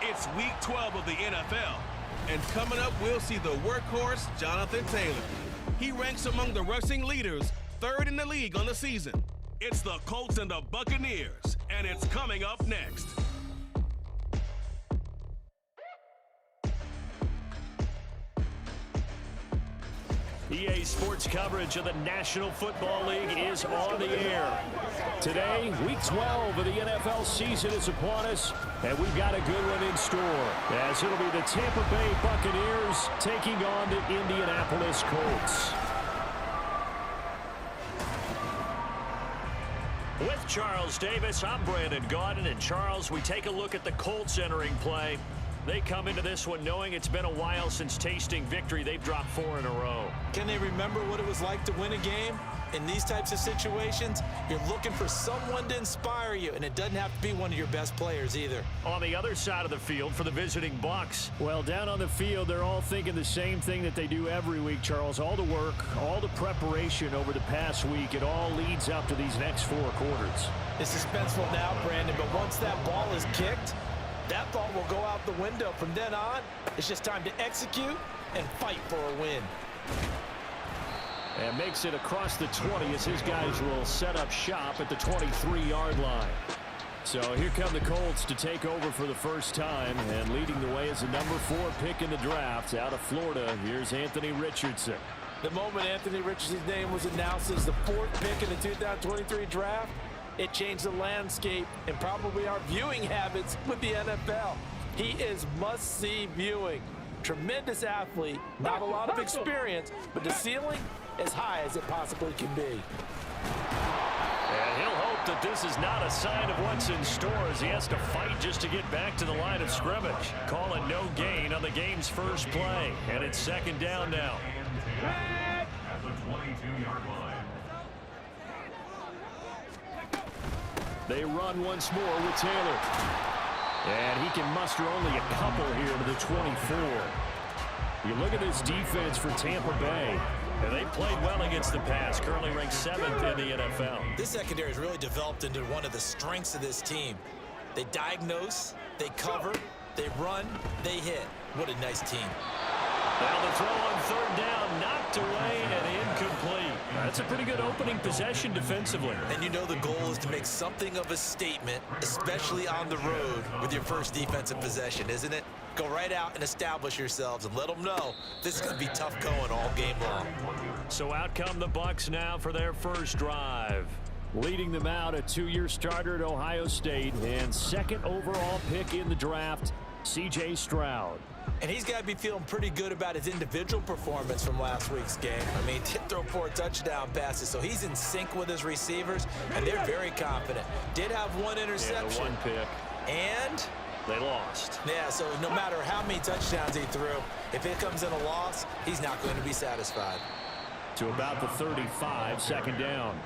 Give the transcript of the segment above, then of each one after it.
It's week 12 of the NFL, and coming up, we'll see the workhorse, Jonathan Taylor. He ranks among the rushing leaders, third in the league on the season. It's the Colts and the Buccaneers, and it's coming up next. EA Sports coverage of the National Football League is on the air. Today, Week 12 of the NFL season is upon us, and we've got a good one in store, as it'll be the Tampa Bay Buccaneers taking on the Indianapolis Colts. With Charles Davis, I'm Brandon Gaudin, and Charles, we take a look at the Colts entering play. They come into this one knowing it's been a while since tasting victory. They've dropped 4 in a row. Can they remember what it was like to win a game? In these types of situations, you're looking for someone to inspire you, and it doesn't have to be one of your best players either. On the other side of the field for the visiting Bucs, well, down on the field, they're all thinking the same thing that they do every week, Charles. All the work, all the preparation over the past week, it all leads up to these next 4 quarters. It's suspenseful now, Brandon, but once that ball is kicked, that thought will go out the window. From then on, it's just time to execute and fight for a win. And makes it across the 20 as his guys will set up shop at the 23-yard line. So here come the Colts to take over for the first time, and leading the way is the number 4 pick in the draft out of Florida. Here's Anthony Richardson. The moment Anthony Richardson's name was announced as the 4th pick in the 2023 draft, it changed the landscape and probably our viewing habits with the NFL. He is must-see viewing. Tremendous athlete, not a lot of experience, but the ceiling as high as it possibly can be. And he'll hope that this is not a sign of what's in store as he has to fight just to get back to the line of scrimmage. Call it no gain on the game's first play, and it's 2nd down now. At the 22-yard line. They run once more with Taylor. And he can muster only a couple here to the 24. You look at this defense for Tampa Bay. And they played well against the pass, currently ranked 7th in the NFL. This secondary has really developed into one of the strengths of this team. They diagnose, they cover, they run, they hit. What a nice team. Now the throw on 3rd down, knocked away and incomplete. That's a pretty good opening possession defensively. And you know the goal is to make something of a statement, especially on the road with your first defensive possession, isn't it? Go right out and establish yourselves and let them know this is going to be tough going all game long. So out come the Bucs now for their first drive. Leading them out, a 2-year starter at Ohio State and 2nd overall pick in the draft, C.J. Stroud. And he's got to be feeling pretty good about his individual performance from last week's game. I mean, did throw 4 touchdown passes, so he's in sync with his receivers, and they're very confident. Did have 1 interception. Yeah, 1 pick. And they lost. Yeah, so no matter how many touchdowns he threw, if it comes in a loss, he's not going to be satisfied. To about the 35, 2nd down.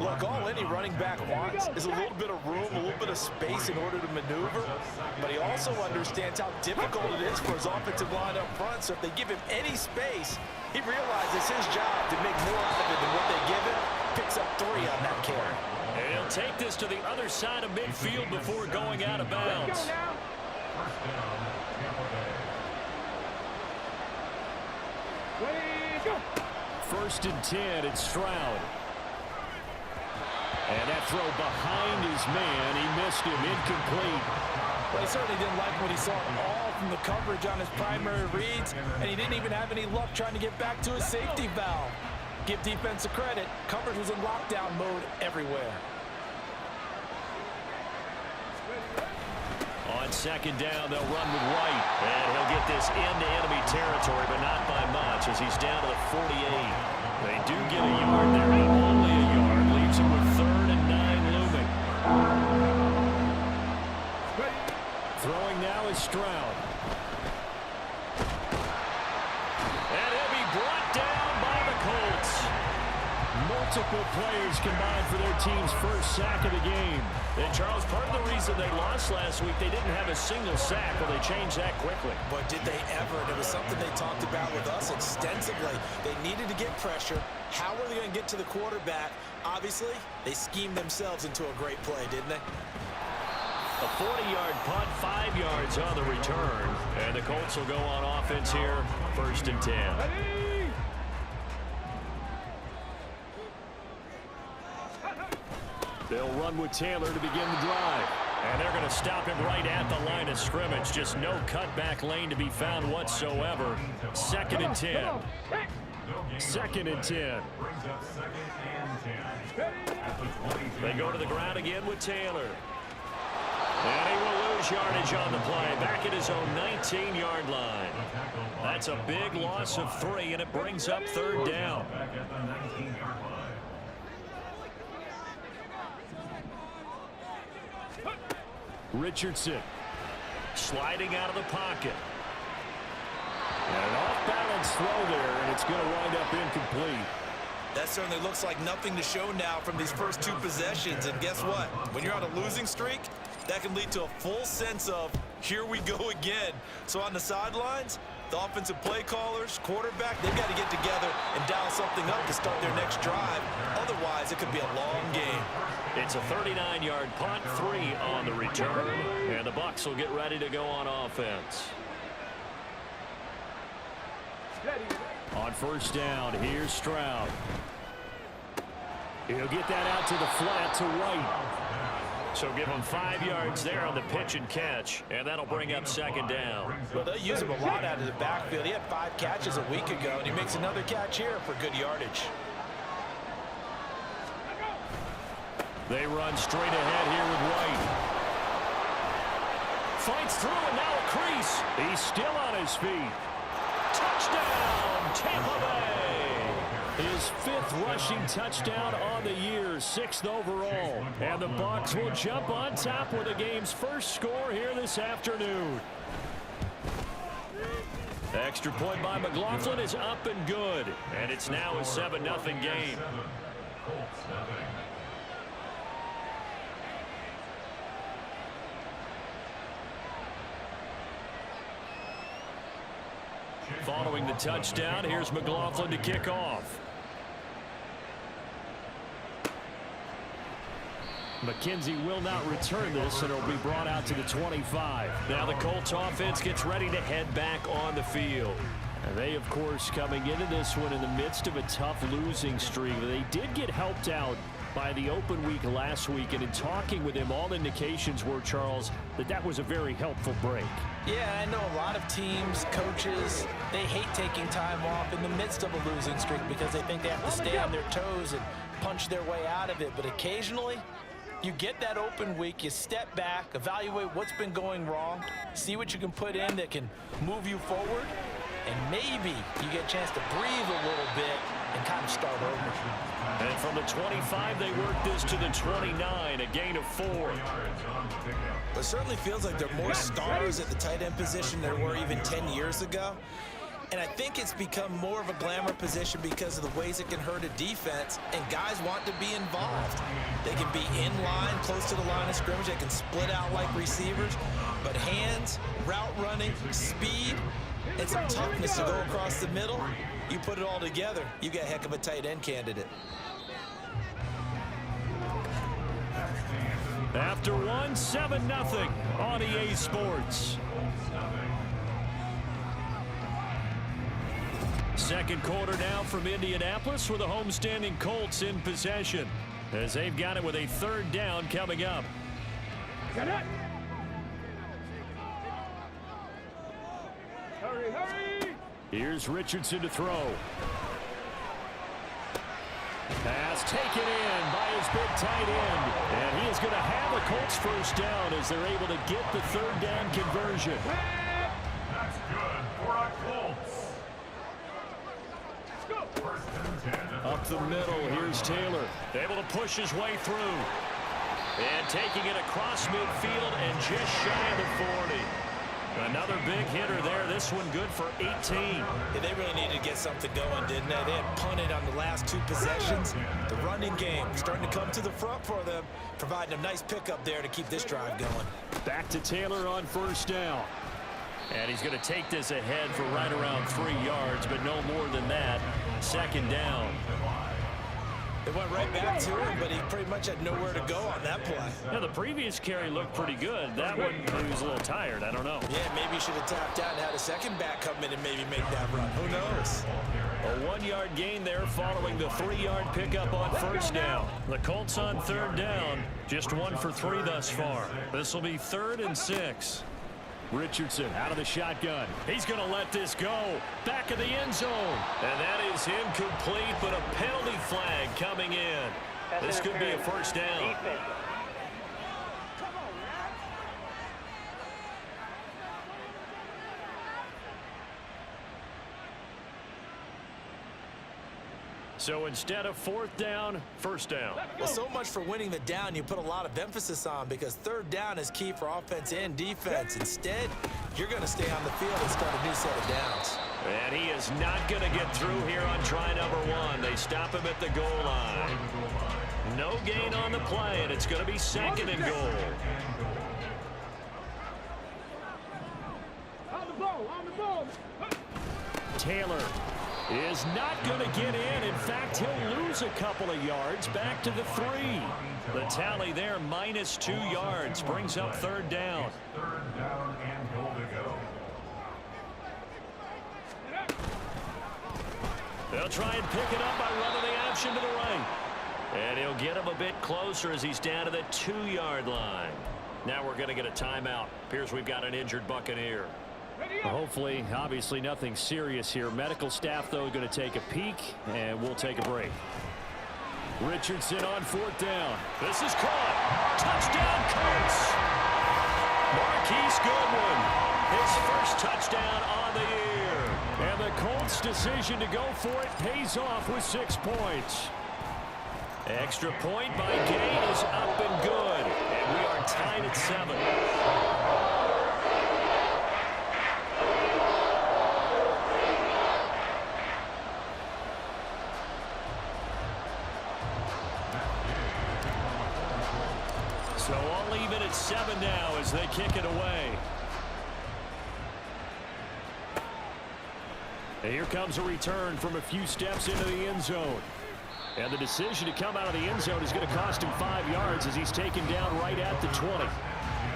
Look, all any running back wants is a little bit of room, a little bit of space in order to maneuver, but he also understands how difficult it is for his offensive line up front, so if they give him any space, he realizes his job to make more out of it than what they give him, picks up 3 on that carry. And he'll take this to the other side of midfield before going out of bounds. First and 10, it's Stroud. And that throw behind his man, he missed him, incomplete. Well, he certainly didn't like what he saw all from the coverage on his primary reads, and he didn't even have any luck trying to get back to his safety valve. Give defense a credit, coverage was in lockdown mode everywhere. On 2nd down, they'll run with White. And he'll get this into enemy territory, but not by much as he's down to the 48. They do get a yard there, but only a yard. Leaves him with 3rd and 9 looming. Throwing now is Stroud. And he'll be brought down by the Colts. Multiple players combined for their team's first sack of the game. And Charles, part of the reason they lost last week, they didn't have a single sack. Well, they changed that quickly. But did they ever? And it was something they talked about with us extensively. They needed to get pressure. How were they going to get to the quarterback? Obviously, they schemed themselves into a great play, didn't they? A 40-yard punt, 5 yards on the return. And the Colts will go on offense here, 1st and 10. They'll run with Taylor to begin the drive. And they're going to stop him right at the line of scrimmage. Just no cutback lane to be found whatsoever. 2nd and 10. 2nd and 10. They go to the ground again with Taylor. And he will lose yardage on the play. Back at his own 19-yard line. That's a big loss of 3, and it brings up 3rd down. Richardson sliding out of the pocket. And an off-balance throw there, and it's going to wind up incomplete. That certainly looks like nothing to show now from these first 2 possessions. And guess what? When you're on a losing streak, that can lead to a full sense of, here we go again. So on the sidelines, the offensive play callers, quarterback, they've got to get together and dial something up to start their next drive. Otherwise, it could be a long game. It's a 39-yard punt, 3 on the return. And the Bucs will get ready to go on offense. On 1st down, here's Stroud. He'll get that out to the flat to White. So give him 5 yards there on the pitch and catch, and that'll bring up 2nd down. Well, they'll use him a lot out of the backfield. He had 5 catches a week ago, and he makes another catch here for good yardage. They run straight ahead here with White. Fights through and now a crease. He's still on his feet. Touchdown, Tampa Bay. His 5th rushing touchdown on the year, 6th overall. And the Bucs will jump on top with the game's first score here this afternoon. The extra point by McLaughlin is up and good. And it's now a 7-0 game. Following the touchdown, here's McLaughlin to kick off. McKenzie will not return this, and it'll be brought out to the 25. Now the Colts offense gets ready to head back on the field. And they, of course, coming into this one in the midst of a tough losing streak. They did get helped out by the open week last week, and in talking with him, all indications were, Charles, that was a very helpful break. Yeah, I know a lot of teams, coaches, they hate taking time off in the midst of a losing streak because they think they have to stay on their toes and punch their way out of it. But occasionally, you get that open week, you step back, evaluate what's been going wrong, see what you can put in that can move you forward, and maybe you get a chance to breathe a little bit and kind of start over. And from the 25, they work this to the 29, a gain of 4. It certainly feels like there are more stars at the tight end position than there were even 10 years ago. And I think it's become more of a glamour position because of the ways it can hurt a defense, and guys want to be involved. They can be in line, close to the line of scrimmage. They can split out like receivers. But hands, route running, speed, and some toughness to go across the middle, you put it all together, you get a heck of a tight end candidate. After 7-0 on EA Sports. Second quarter now from Indianapolis with the homestanding Colts in possession as they've got it with a 3rd down coming up. Hurry, hurry! Here's Richardson to throw. Pass taken in by his big tight end. And he is going to have a Colts 1st down as they're able to get the 3rd down conversion. That's good for our Colts. Up the middle, here's Taylor. Able to push his way through. And taking it across midfield and just shy of the 40. Another big hitter there. This one good for 18. Yeah, they really needed to get something going, didn't they? They had punted on the last 2 possessions. The running game starting to come to the front for them, providing a nice pickup there to keep this drive going. Back to Taylor on first down. And he's going to take this ahead for right around 3 yards, but no more than that. Second down. They went right back to him, but he pretty much had nowhere to go on that play. Yeah, the previous carry looked pretty good. That one, he was a little tired. I don't know. Yeah, maybe he should have tapped out and had a second back come in and maybe make that run. Who knows? A 1-yard gain there following the 3-yard pickup on first down. The Colts on third down, just 1 for 3 thus far. This will be 3rd and 6. Richardson out of the shotgun. He's going to let this go. Back of the end zone. And that is incomplete, but a penalty flag coming in. This could be a first down. So instead of 4th down, first down. Well, so much for winning the down you put a lot of emphasis on, because 3rd down is key for offense and defense. Instead, you're going to stay on the field and start a new set of downs. And he is not going to get through here on try number 1. They stop him at the goal line. No gain on the play, and it's going to be 2nd and goal. On the ball. Taylor is not going to get in. In fact, he'll lose a couple of yards back to the 3. The tally there, -2 yards, brings up 3rd down. 3rd down and goal to go. They'll try and pick it up by running the option to the right. And he'll get him a bit closer as he's down to the 2-yard line. Now we're going to get a timeout. Appears we've got an injured Buccaneer. Hopefully, obviously nothing serious here. Medical staff, though, going to take a peek, and we'll take a break. Richardson on 4th down. This is caught. Touchdown, Colts. Marquise Goodwin, his first touchdown on the year. And the Colts' decision to go for it pays off with 6 points. Extra point by Gay is up and good. And we are tied at 7. So all even at 7 now as they kick it away. And here comes a return from a few steps into the end zone. And the decision to come out of the end zone is going to cost him 5 yards as he's taken down right at the 20.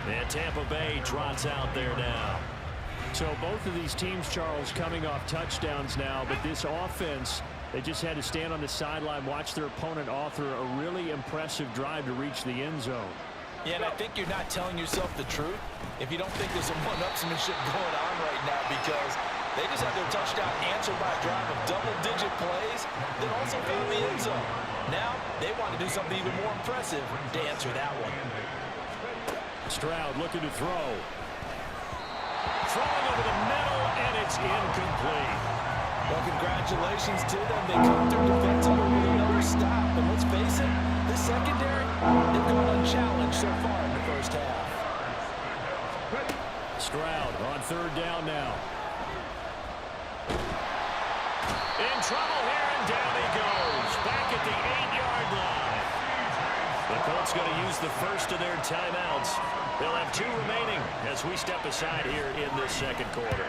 And Tampa Bay trots out there now. So both of these teams, Charles, coming off touchdowns now, but this offense, they just had to stand on the sideline, watch their opponent author a really impressive drive to reach the end zone. Yeah, and I think you're not telling yourself the truth if you don't think there's a one-upsmanship going on right now, because they just had their touchdown answered by a drive of double-digit plays that also found the end zone. Now, they want to do something even more impressive to answer that one. Stroud looking to throw. Throwing over the middle, and it's incomplete. Well, congratulations to them. They come through defensively with another stop. And let's face it, this secondary, they've gone unchallenged so far in the first half. Stroud on 3rd down now. In trouble here, and down he goes. Back at the 8-yard line. The Colts going to use the first of their timeouts. They'll have 2 remaining as we step aside here in this second quarter.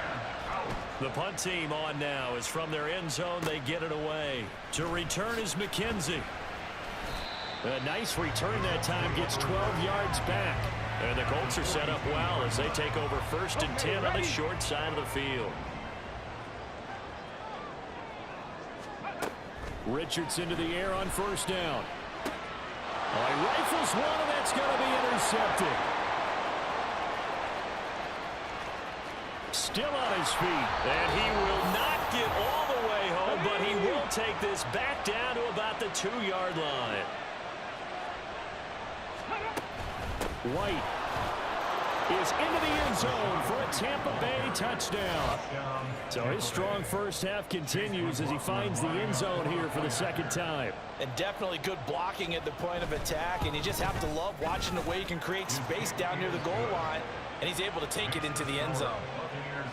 The punt team on now is from their end zone. They get it away. To return is McKenzie. A nice return that time, gets 12 yards back. And the Colts are set up well as they take over 1st and 10 on the short side of the field. Richardson to the air on 1st down. Oh, he rifles one, and that's going to be intercepted. Still on his feet, and he will not get all the way home, but he will take this back down to about the 2-yard line. White is into the end zone for a Tampa Bay touchdown. So his strong first half continues as he finds the end zone here for the 2nd time. And definitely good blocking at the point of attack, and you just have to love watching the way you can create space down near the goal line and he's able to take it into the end zone.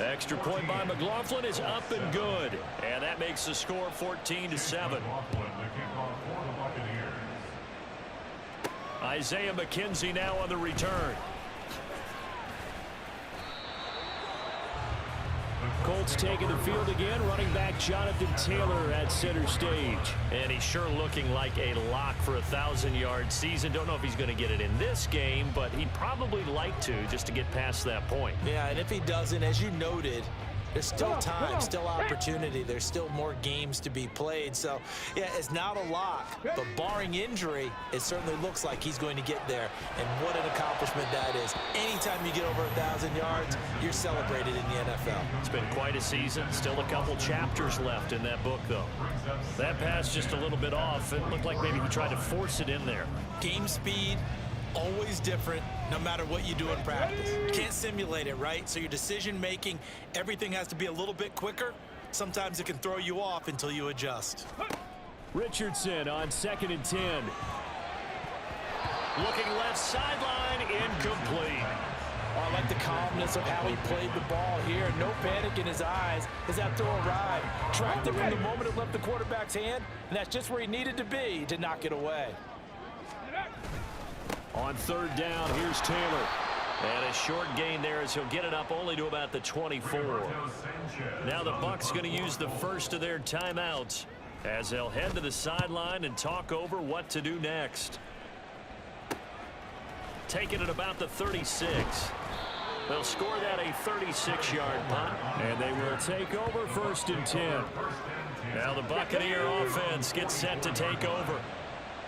Extra point by McLaughlin is up and good. And that makes the score 14-7. Isaiah McKenzie now on the return. Colts taking the field again. Running back Jonathan Taylor at center stage. And he's sure looking like a lock for a 1,000-yard season. Don't know if he's going to get it in this game, but he'd probably like to just to get past that point. Yeah, and if he doesn't, as you noted, there's still time, still opportunity. There's still more games to be played. So, yeah, it's not a lock, but barring injury, it certainly looks like he's going to get there. And what an accomplishment that is. Anytime you get over 1,000 yards, you're celebrated in the NFL. It's been quite a season. Still a couple chapters left in that book, though. That pass just a little bit off. It looked like maybe he tried to force it in there. Game speed, always different, no matter what you do in practice. You can't simulate it, right? So your decision-making, everything has to be a little bit quicker. Sometimes it can throw you off until you adjust. Richardson on 2nd and 10. Looking left sideline, incomplete. Oh, I like the calmness of how he played the ball here. No panic in his eyes as that throw arrived. Tracked it from the moment it left the quarterback's hand, and that's just where he needed to be to knock it away. On 3rd down, here's Taylor. And a short gain there as he'll get it up only to about the 24. Now the Bucs going to use the first of their timeouts as they'll head to the sideline and talk over what to do next. Taking it about the 36. They'll score that a 36-yard punt. And they will take over 1st and 10. Now the Buccaneer offense gets set to take over.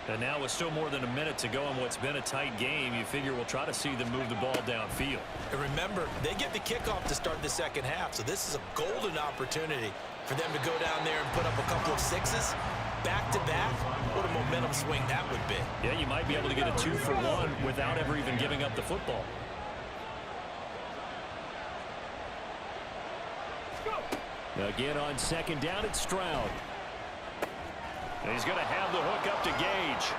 And now with still more than a minute to go in what's been a tight game, you figure we'll try to see them move the ball downfield. And remember, they get the kickoff to start the second half, so this is a golden opportunity for them to go down there and put up a couple of sixes back-to-back. What a momentum swing that would be. Yeah, you might be able to get a 2-for-1 without ever even giving up the football. Again on 2nd down, it's Stroud. And he's going to have the hook up to Gage.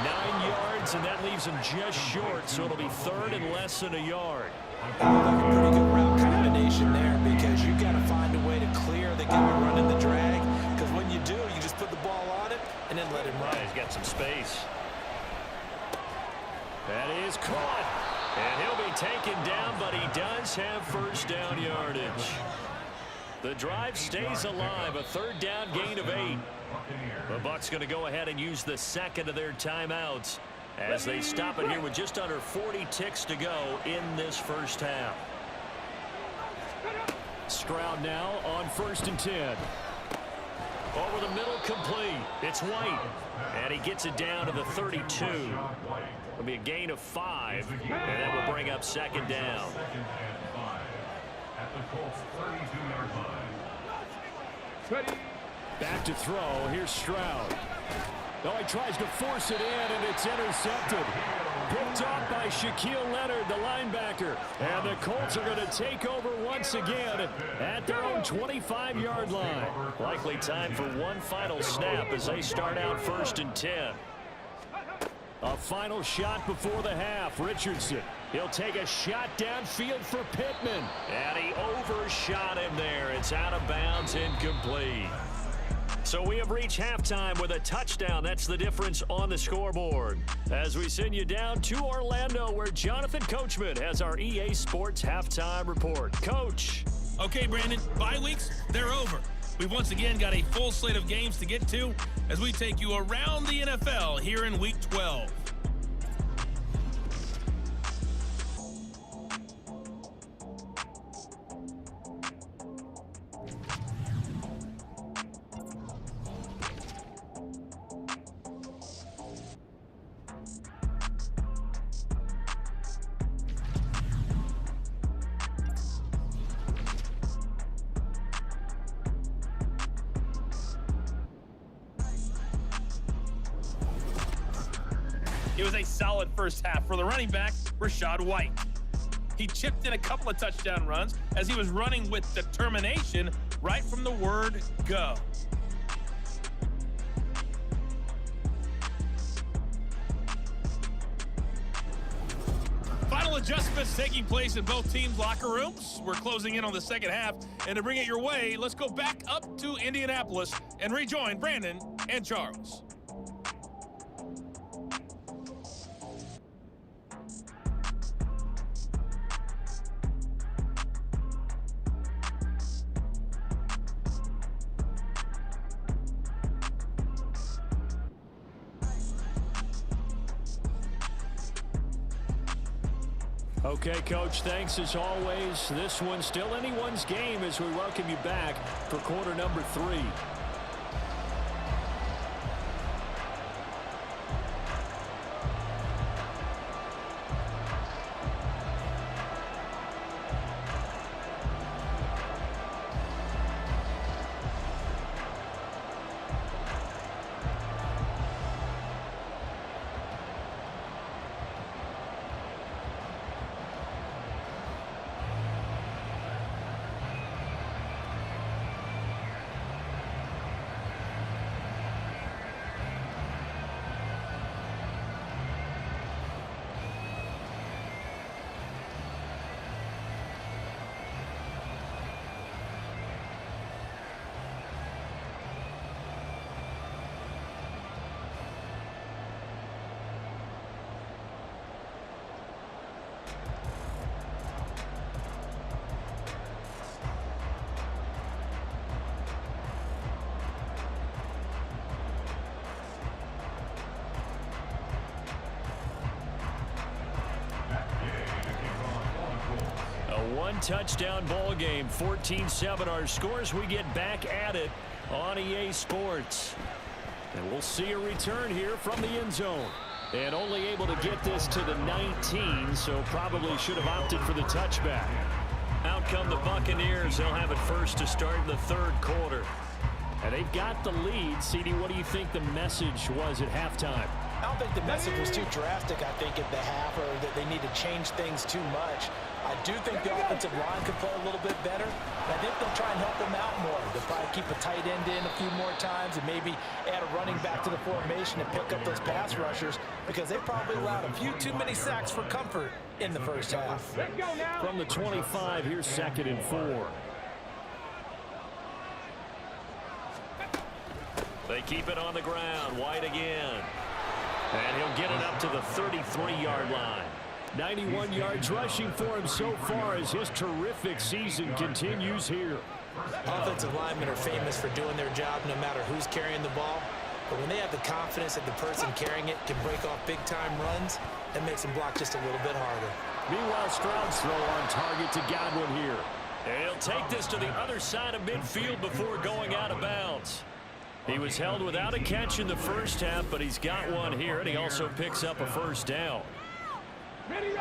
9 yards, and that leaves him just short, so it'll be 3rd and less than a yard. It looked like a pretty good route combination there because you got to find a way to clear the guy running the drag, because when you do, you just put the ball on it and then let him run. He's got some space. That is caught. And he'll be taken down, but he does have 1st down yardage. The drive stays alive, a 3rd down gain of 8. The Bucs going to go ahead and use the 2nd of their timeouts as they stop it here with just under 40 ticks to go in this 1st half. Stroud now on 1st and 10. Over the middle, complete. It's White. And he gets it down to the 32. It'll be a gain of 5. And that will bring up 2nd down. At the Colts 32-yard line. Back to throw. Here's Stroud. Oh, he tries to force it in, and it's intercepted. Picked off by Shaquille Leonard, the linebacker. And the Colts are going to take over once again at their own 25-yard line. Likely time for one final snap as they start out 1st and 10. A final shot before the half. Richardson. He'll take a shot downfield for Pittman. And he overshot him there. It's out of bounds, incomplete. So we have reached halftime with a touchdown. That's the difference on the scoreboard. As we send you down to Orlando, where Jonathan Coachman has our EA Sports halftime report. Coach. Okay, Brandon, bye weeks, they're over. We've once again got a full slate of games to get to as we take you around the NFL here in Week 12. It was a solid first half for the running back, Rachaad White. He chipped in a couple of touchdown runs as he was running with determination right from the word go. Final adjustments taking place in both teams' locker rooms. We're closing in on the second half. And to bring it your way, let's go back up to Indianapolis and rejoin Brandon and Charles. Okay, Coach, thanks as always. This one's still anyone's game as we welcome you back for quarter number 3. One-touchdown ball game, 14-7 our scores. We get back at it on EA Sports. And we'll see a return here from the end zone. And only able to get this to the 19, so probably should have opted for the touchback. Out come the Buccaneers. They'll have it first to start in the third quarter. And they've got the lead. CD, what do you think the message was at halftime? I don't think the message was too drastic, I think, at the half, or that they need to change things too much. I do think the offensive line could play a little bit better. I think they'll try and help them out more. They'll probably keep a tight end in a few more times and maybe add a running back to the formation and pick up those pass rushers, because they probably allowed a few too many sacks for comfort in the first half. From the 25, here's 2nd and 4. They keep it on the ground. White again. And he'll get it up to the 33-yard line. 91 yards rushing for him so far as his terrific season continues here. Offensive linemen are famous for doing their job no matter who's carrying the ball. But when they have the confidence that the person carrying it can break off big-time runs, that makes them block just a little bit harder. Meanwhile, Stroud's throw on target to Godwin here. And he'll take this to the other side of midfield before going out of bounds. He was held without a catch in the first half, but he's got one here, and he also picks up a first down. Ready.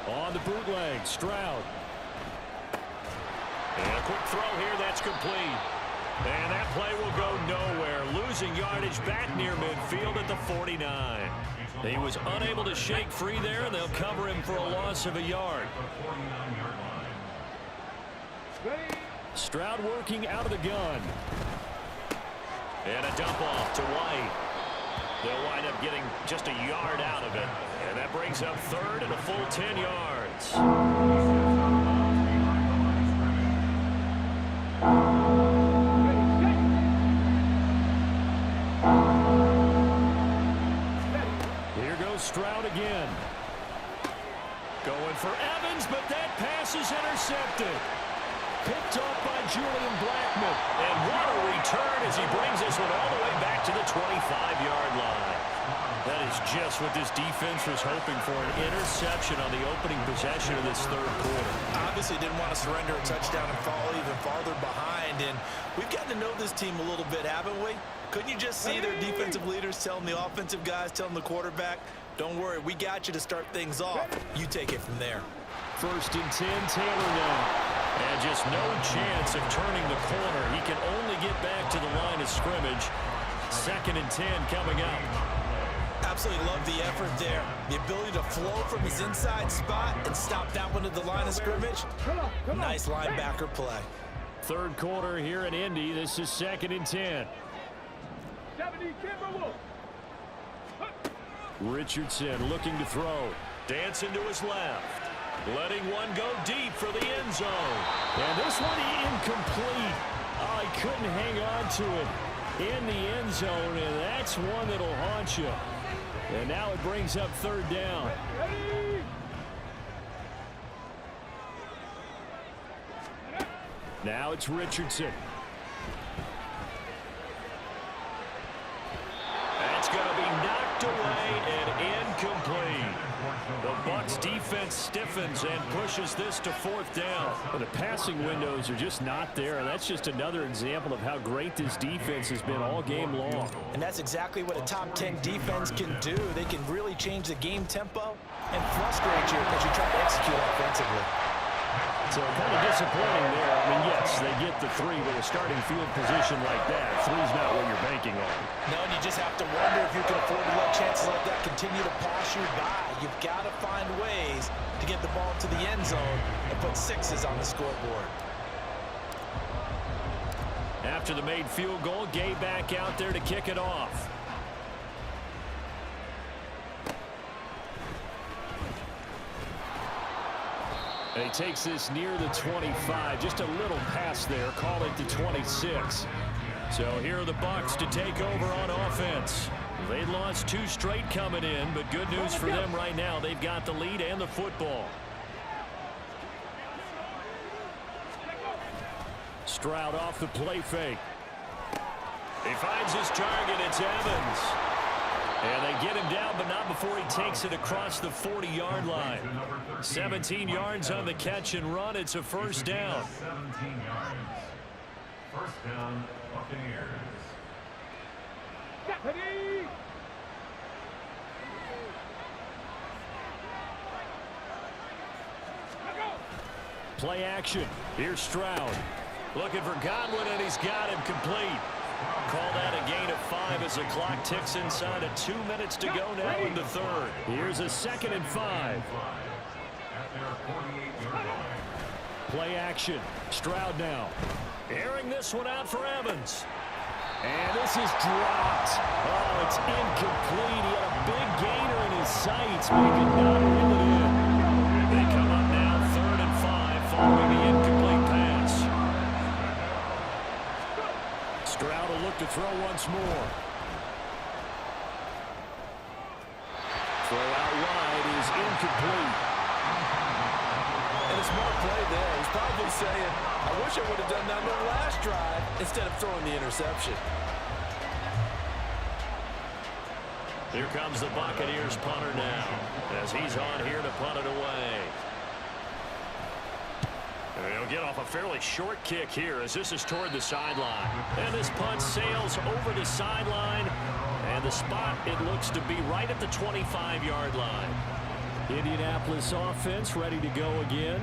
On the bootleg, Stroud. And a quick throw here, that's complete. And that play will go nowhere. Losing yardage back near midfield at the 49. He was unable to shake free there, and they'll cover him for a loss of a yard. Stroud working out of the gun. And a dump off to White. They'll wind up getting just a yard out of it. And that brings up third and a full 10 yards. Here goes Stroud again. Going for Evans, but that pass is intercepted. Picked off by Julian Blackmon. And what a return as he brings this one all the way back to the 25-yard line. That is just what this defense was hoping for, an interception on the opening possession of this third quarter. Obviously didn't want to surrender a touchdown and fall even farther behind. And we've gotten to know this team a little bit, haven't we? Couldn't you just see their defensive leaders telling the offensive guys, telling the quarterback, don't worry, we got you to start things off. You take it from there. 1st and 10, Taylor now. And just no chance of turning the corner. He can only get back to the line of scrimmage. 2nd and 10 coming up. Absolutely love the effort there. The ability to flow from his inside spot and stop that one at the line of scrimmage. Nice linebacker play. Third quarter here in Indy. This is 2nd and 10. Richardson looking to throw. Dancing to his left. Letting one go deep for the end zone. And this one incomplete. Oh, he couldn't hang on to it in the end zone, and that's one that'll haunt you. And now it brings up third down. Now it's Richardson. That's going to be knocked away and incomplete. The Bucs defense stiffens and pushes this to fourth down. Well, the passing windows are just not there. And that's just another example of how great this defense has been all game long. And that's exactly what a top 10 defense can do. They can really change the game tempo and frustrate you as you try to execute offensively. So kind of disappointing there. I mean, yes, they get the 3 with a starting field position like that. 3's not what you're banking on. No, and you just have to wonder if you can afford to let chances like that continue to pass you by. You've got to find ways to get the ball to the end zone and put 6s on the scoreboard. After the made field goal, Gay back out there to kick it off. And he takes this near the 25. Just a little pass there. Call it the 26. So here are the Bucs to take over on offense. They lost 2 straight coming in, but good news for them right now. They've got the lead and the football. Stroud off the play fake. He finds his target. It's Evans. And they get him down, but not before he takes it across the 40-yard line. 17 yards on the catch and run. It's a first down. 17 yards. First down, Buccaneers. Play action. Here's Stroud. Looking for Godwin, and he's got him complete. Call that a gain of 5 as the clock ticks inside of 2 minutes to go now in the third. Here's a 2nd and 5. At their 48-yard line. Play action. Stroud now. Airing this one out for Evans. And this is dropped. Oh, it's incomplete. He had a big gainer in his sights, but he could not reel it in. They come up now 3rd and 5 following the incomplete pass. Stroud will look to throw once more. Throw out wide is incomplete. And a smart play there. He's probably saying, I wish I would have done that on the last drive instead of throwing the interception. Here comes the Buccaneers punter now as he's on here to punt it away. And he'll get off a fairly short kick here as this is toward the sideline. And this punt sails over the sideline. And the spot, it looks to be right at the 25-yard line. Indianapolis offense ready to go again.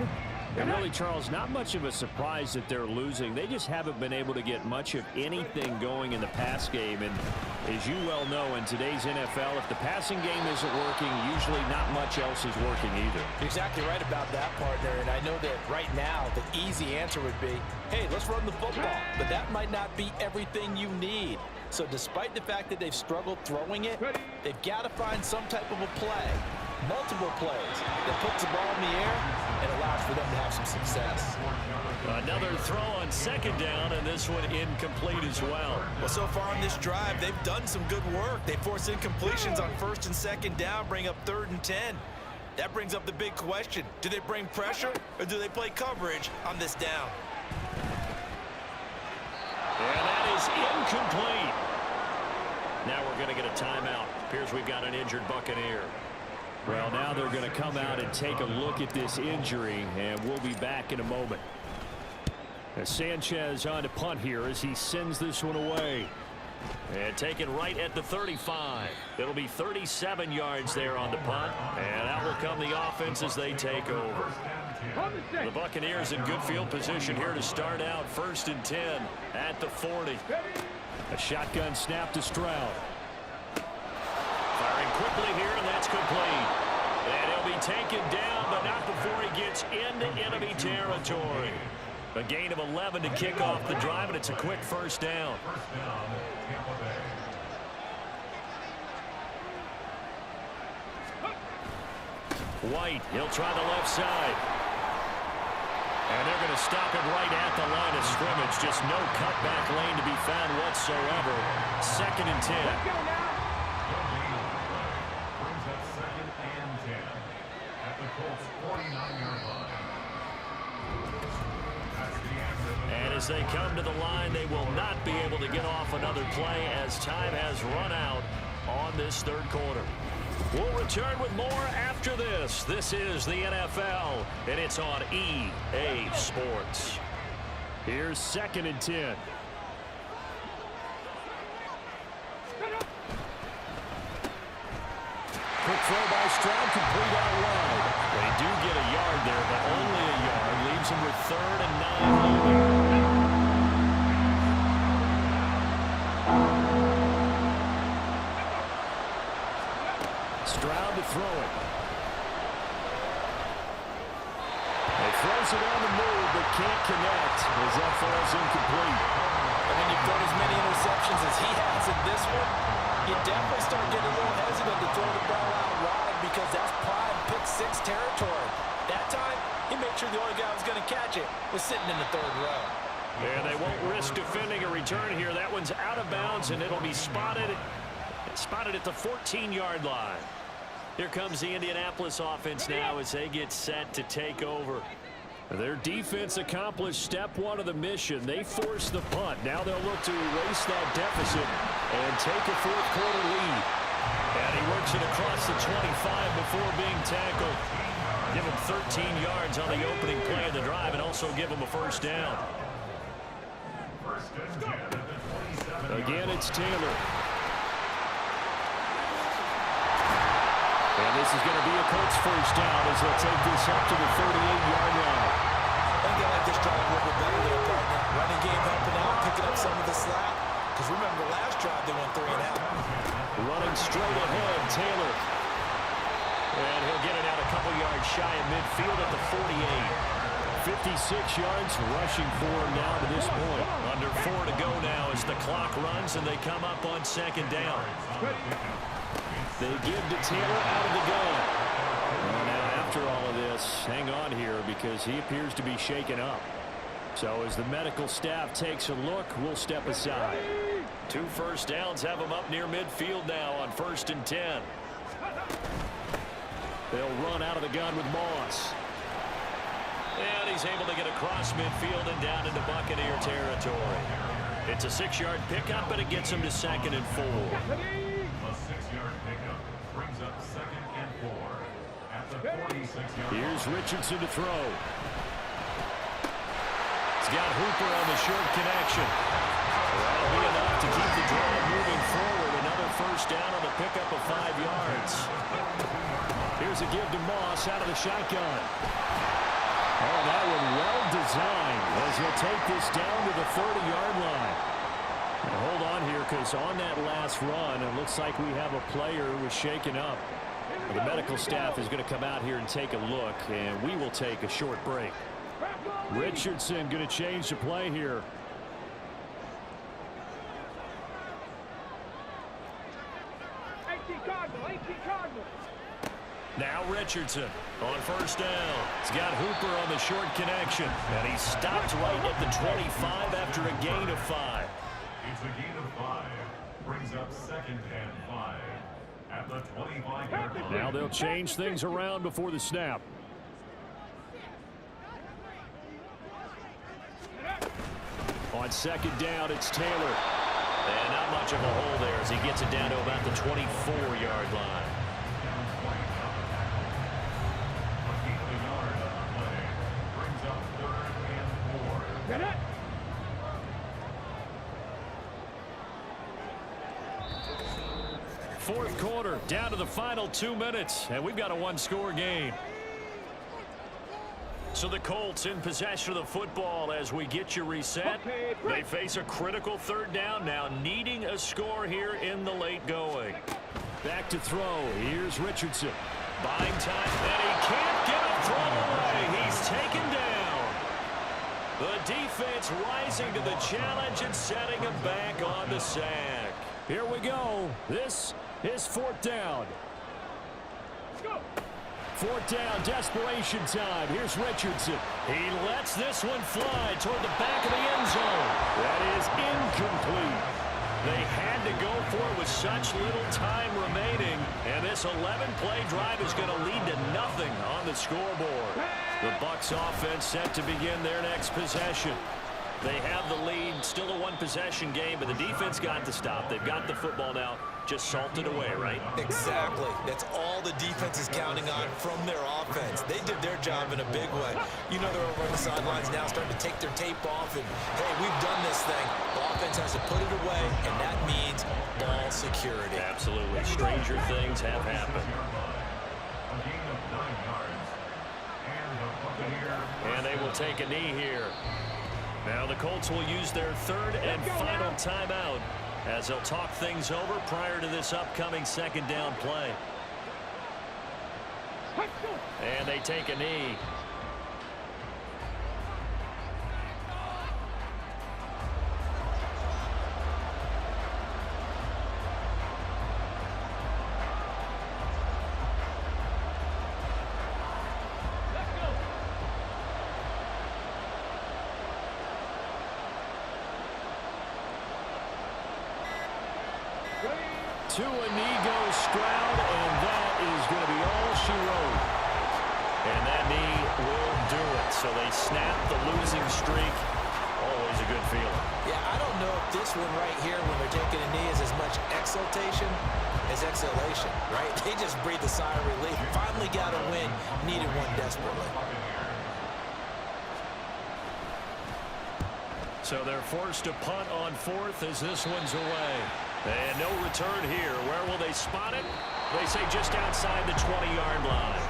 And really, Charles, not much of a surprise that they're losing. They just haven't been able to get much of anything going in the pass game. And as you well know, in today's NFL, if the passing game isn't working, usually not much else is working either. You're exactly right about that, partner. And I know that right now the easy answer would be, hey, let's run the football. But that might not be everything you need. So despite the fact that they've struggled throwing it, they've got to find some type of a play, multiple plays, that puts the ball in the air and allows for them to have some success. Another throw on 2nd down, and this one incomplete as well. Well, so far on this drive, they've done some good work. They force incompletions on 1st and 2nd down, bring up 3rd and 10. That brings up the big question. Do they bring pressure, or do they play coverage on this down? And that is incomplete. Now we're going to get a timeout. Appears we've got an injured Buccaneer. Well, now they're going to come out and take a look at this injury, and we'll be back in a moment. As Sanchez on to punt here as he sends this one away. And taken right at the 35. It'll be 37 yards there on the punt. And out will come the offense as they take over. The Buccaneers in good field position here to start out 1st and 10 at the 40. A shotgun snap to Stroud. Firing quickly here, and that's complete. And he'll be taken down, but not before he gets into enemy territory. A gain of 11 to kick off the drive, and it's a quick first down. White, he'll try the left side. And they're going to stop him right at the line of scrimmage. Just no cutback lane to be found whatsoever. 2nd and 10. Brings up 2nd and 10 at the Colts 49-yard line. And as they come to the line, they will not be able to get off another play as time has run out on this 3rd quarter. We'll return with more after this. This is the NFL, and it's on EA Sports. Here's 2nd and 10. Quick throw by Stroud, complete out wide. They do get a yard there, but only a yard. Leaves them with 3rd and 9 leaving. Stroud to throw it. He throws it on the move, but can't connect as that falls incomplete. And when you've thrown as many interceptions as he has in this one, you definitely start getting a little hesitant to throw the ball out wide because that's prime pick-6 territory. That time, he made sure the only guy who was going to catch it was sitting in the 3rd row. And they won't risk defending a return here. That one's out of bounds, and it'll be spotted at the 14-yard line. Here comes the Indianapolis offense now as they get set to take over. Their defense accomplished step 1 of the mission. They forced the punt. Now they'll look to erase that deficit and take a 4th quarter lead. And he works it across the 25 before being tackled. Give him 13 yards on the opening play of the drive and also give him a 1st down. Again, it's Taylor. And this is going to be a Colts 1st down as they'll take this up to the 38-yard line. I think I like this drive a little bit better there, partner. Running game helping out, picking up some of the slack. Because remember, the last drive they went 3 and out. Running straight ahead, Taylor. And he'll get it out a couple yards shy of midfield at the 48. 56 yards rushing for him now to this point. Under 4 to go now as the clock runs and they come up on 2nd down. They give to Taylor out of the gun. Well, now, after all of this, hang on here because he appears to be shaken up. So as the medical staff takes a look, we'll step aside. 2 1st downs have him up near midfield now on 1st and 10. They'll run out of the gun with Moss. And he's able to get across midfield and down into Buccaneer territory. It's a 6-yard pickup, but it gets him to 2nd and 4. A 6-yard pickup brings up 2nd and 4 at the 46-yard line. Here's Richardson to throw. He's got Hooper on the short connection. That'll be enough to keep the drive moving forward. Another 1st down on the pickup of 5 yards. Here's a give to Moss out of the shotgun. Oh, that one well designed as he'll take this down to the 30-yard line. Now hold on here because on that last run, it looks like we have a player who was shaken up. The medical staff is going to come out here and take a look, and we will take a short break. Richardson going to change the play here. Now Richardson on 1st down. He's got Hooper on the short connection. And he stopped right at the 25 after a gain of 5. It's a gain of 5. Brings up 2nd and 5 at the 25-yard line. Now they'll change things around before the snap. On 2nd down, it's Taylor. And not much of a hole there as he gets it down to about the 24-yard line. Fourth quarter, down to the final 2 minutes, and we've got a 1-score game. So the Colts in possession of the football as we get you reset. They face a critical 3rd down now, needing a score here in the late going. Back to throw. Here's Richardson. Buying time, and he can't get a throw away. He's taken down. The defense rising to the challenge and setting him back on the sack. Here we go. This is 4th down. 4th down, desperation time. Here's Richardson. He lets this one fly toward the back of the end zone. That is incomplete. They had to go for it with such little time remaining, and this 11-play drive is going to lead to nothing on the scoreboard. The Bucs offense set to begin their next possession. They have the lead, still a one-possession game, but the defense got to stop. They've got the football now, just salted away, right? Exactly. That's all the defense is counting on from their offense. They did their job in a big way. You know they're over on the sidelines now starting to take their tape off, and, hey, we've done this thing. The offense has to put it away, and that means ball security. Absolutely. Stranger things have happened. A gain of 9 yards. And the Buccaneers. And they will take a knee here. Now the Colts will use their 3rd and final timeout as they'll talk things over prior to this upcoming 2nd down play. And they take a knee. To a knee goes Stroud, and that is going to be all she wrote. And that knee will do it. So they snap the losing streak. Always a good feeling. Yeah, I don't know if this one right here when they're taking a knee is as much exultation as exhalation, right? They just breathe a sigh of relief. Finally got a win, needed one desperately. So they're forced to punt on 4th as this one's away. And no return here. Where will they spot it? They say just outside the 20-yard line.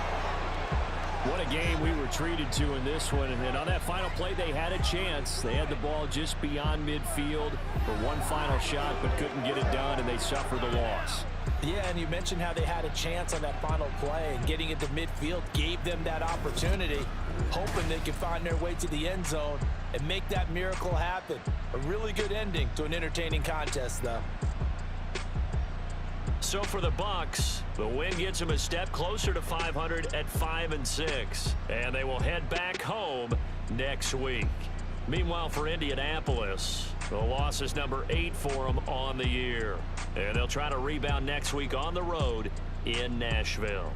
What a game we were treated to in this one. And on that final play, they had a chance. They had the ball just beyond midfield for one final shot, but couldn't get it done, and they suffered the loss. Yeah, and you mentioned how they had a chance on that final play, and getting it to midfield gave them that opportunity, hoping they could find their way to the end zone and make that miracle happen. A really good ending to an entertaining contest, though. So for the Bucs, the win gets them a step closer to 500 at 5-6, and they will head back home next week. Meanwhile, for Indianapolis, the loss is number 8 for them on the year, and they'll try to rebound next week on the road in Nashville.